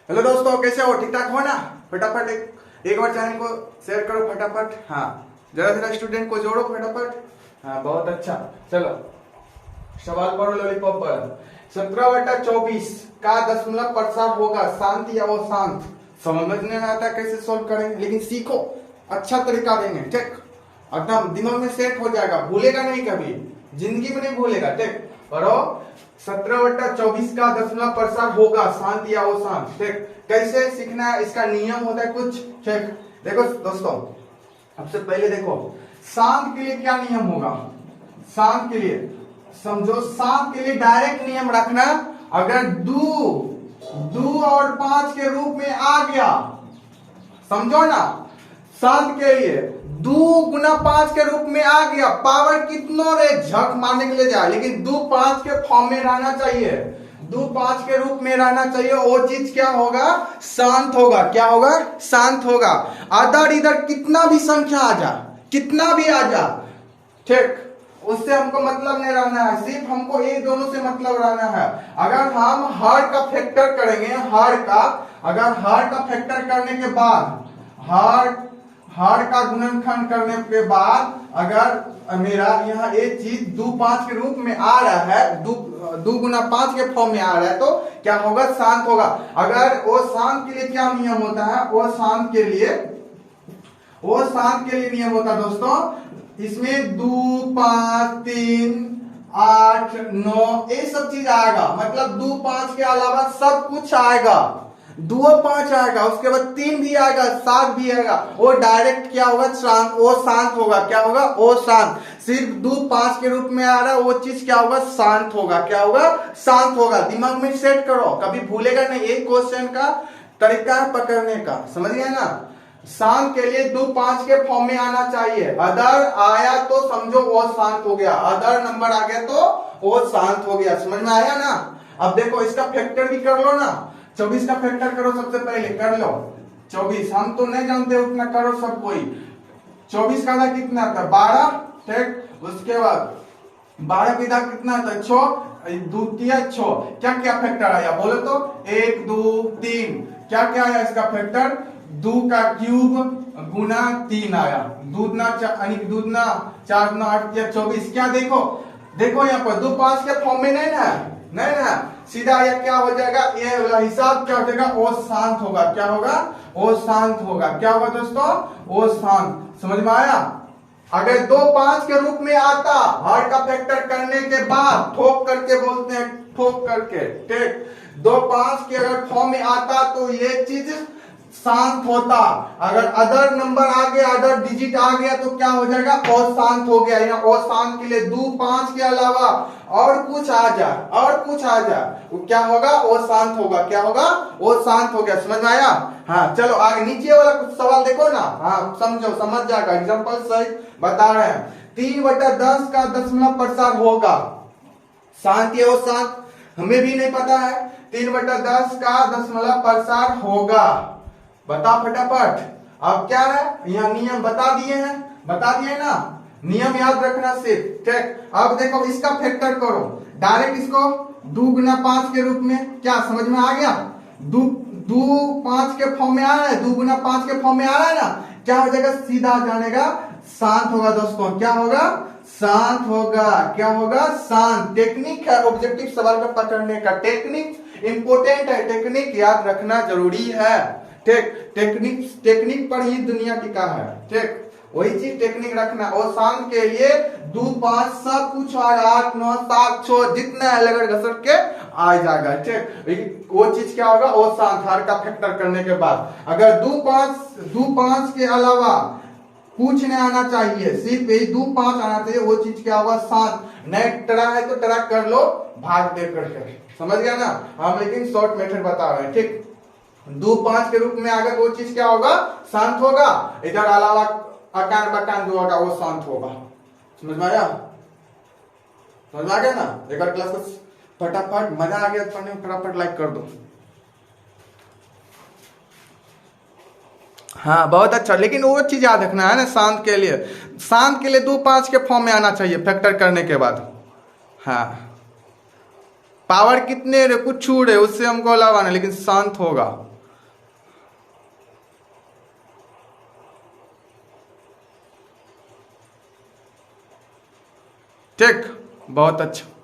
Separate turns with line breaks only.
Hello दोस्तों, कैसे हो? ठीक ठाक हो ना? फटाफट एक बार चैनल को शेयर करो फटाफट। हाँ, जरा जरा स्टूडेंट को जोड़ो फटाफट। हाँ, बहुत अच्छा। चलो सवाल पढ़ो, लॉलीपॉप पढ़ो। 17/24 का दशमलव प्रसार होगा शांत या अशांत। समझ में आता कैसे सोल्व करेंगे, लेकिन सीखो, अच्छा तरीका देंगे। ठीक, एकदम दिमाग में सेट हो जाएगा, भूलेगा नहीं, कभी जिंदगी में नहीं भूलेगा। ठीक, पढ़ो। 17/24 का दशमलव प्रसार होगा शांत या अशांत। ठीक, कैसे सीखना है, इसका नियम होता है कुछ। ठीक, देखो दोस्तों, सबसे पहले देखो शांत के लिए क्या नियम होगा। शांत के लिए समझो, शांत के लिए डायरेक्ट नियम रखना। अगर 2 और 5 के रूप में आ गया, समझो ना, शांत के लिए 2 गुना 5 के रूप में आ गया, पावर कितनो रे झक मारने के लिए जाए, लेकिन 2 5 के फॉर्म में रहना चाहिए, 2 5 के रूप में रहना चाहिए। वो चीज क्या होगा? शांत होगा। क्या होगा? शांत होगा। अदर इधर कितना भी संख्या आ जा, कितना भी आ जा, ठीक, उससे हमको मतलब नहीं रहना है, सिर्फ हमको ये दोनों से मतलब रहना है। अगर हम हर का फैक्टर करेंगे, अगर हर का फैक्टर करने के बाद, हर का गुणनखंड करने के बाद, अगर मेरा यहाँ एक चीज 2 5 के रूप में आ रहा है, 2 गुना 5 के फॉर्म में आ रहा है, तो क्या होगा? शांत होगा। अगर वो शांत के लिए क्या नियम होता है? वो शांत के लिए नियम होता है दोस्तों, इसमें 2 5 3 8 9 ये सब चीज आएगा। मतलब 2 5 के अलावा सब कुछ आएगा। 2 5 आएगा, उसके बाद 3 भी आएगा, 7 भी आएगा। वो डायरेक्ट क्या होगा? शांत। वो शांत होगा। क्या होगा? वो शांत। सिर्फ 2 5 के रूप में आ रहा है, वो चीज क्या होगा? शांत होगा। क्या होगा? शांत होगा। दिमाग में सेट करो, कभी भूलेगा नहीं। एक क्वेश्चन का तरीका है पकड़ने का, समझ गए ना? शांत के लिए 2 5 के फॉर्म में आना चाहिए। अदर आया तो समझो वो शांत हो गया, अदर नंबर आ गया तो वो शांत हो गया। समझ में आया ना? अब देखो, इसका फैक्टर भी कर लो ना। 24 का फैक्टर करो, सबसे पहले कर लो 24। हम तो नहीं जानते, उतना करो सब कोई। 24 का कितना था? 12। ठीक, उसके बाद 12 का कितना था? 6 द्वितीय 6। क्या क्या फैक्टर आया बोलो तो? 1 2 3। क्या क्या आया इसका फैक्टर? 2 का क्यूब गुना 3 आया, दूधना 4 गुना 8 या 24। क्या देखो यहाँ पर 2 5 के फॉर्म में नहीं ना, सीधा यह क्या हो जाएगा? ये वाला हिसाब क्या हो जाएगा? वो शांत होगा। क्या होगा? वो शांत होगा। क्या होगा दोस्तों? वो शांत। समझ में आया? अगर 2 5 के रूप में आता, हर का फैक्टर करने के बाद, ठोक करके बोलते हैं, ठोक करके। ठीक, 2 5 के अगर फॉर्म में आता तो ये चीज शांत होता। अगर अदर नंबर आ गया, अदर डिजिट आ गया, तो क्या हो जाएगा? अशांत हो गया। या अशांत के लिए 2 5 के अलावा और कुछ आ जाए, वो क्या होगा? वो शांत होगा। क्या होगा? वो शांत हो गया। समझ में आया? हाँ, चलो आगे नीचे वाला कुछ सवाल देखो ना। हाँ, समझ जाएगा, एग्जाम्पल सहित बता रहे हैं। 3/10 का दशमलव प्रसार होगा शांत या अशांत, हमें भी नहीं पता है। 3/10 का दशमलव प्रसार होगा, बता फटाफट। अब क्या है? यहाँ नियम बता दिए ना, नियम याद रखना सिर्फ। ठीक, अब देखो इसका फैक्टर करो, डायरेक्ट इसको 2 गुना 5 के रूप में। क्या समझ में आ गया? 2 5 के फॉर्म में आ रहा है, 2 गुना 5 के फॉर्म में आ रहा है ना। क्या हो जाएगा? सीधा जानेगा, शांत होगा दोस्तों। क्या होगा? शांत होगा। क्या होगा? शांत। टेक्निक है ऑब्जेक्टिव सवाल को पकड़ने का, टेक्निक इंपोर्टेंट है, टेक्निक याद रखना जरूरी है। ठीक, टेक्निक पर ही दुनिया टिका है। ठीक, वही चीज टेक्निक रखना। और शांत के लिए 2 5 सब कुछ और 8 9 7 6 जितना है लगड़ घसट के आ जाएगा। ठीक, वो चीज क्या होगा? वो शांत, हर का फैक्टर करने के बाद। अगर 2 5 के अलावा कुछ नहीं आना चाहिए, सिर्फ यही 2 5 आना चाहिए, वो चीज क्या होगा? शांत। नहीं टरा है तो टरा कर लो, भाग दे करके। समझ गया ना? हम लेकिन शॉर्ट मेथड बता रहे हैं। ठीक, 2 5 के रूप में अगर वो चीज क्या होगा? शांत होगा। इधर अलावा अकान बकान जो होगा वो शांत होगा। समझ में आया? समझ में आ गया ना? एक बार क्लास को फटाफट, मजा आ गया पढ़ने में, फटाफट लाइक कर दो। हाँ, बहुत अच्छा। लेकिन वो चीज याद रखना है ना, शांत के लिए 2 5 के फॉर्म में आना चाहिए फैक्टर करने के बाद। हाँ, पावर कितने रे कुछ छूट है, उससे हमको अलावा नहीं, लेकिन शांत होगा। ठीक, बहुत अच्छा।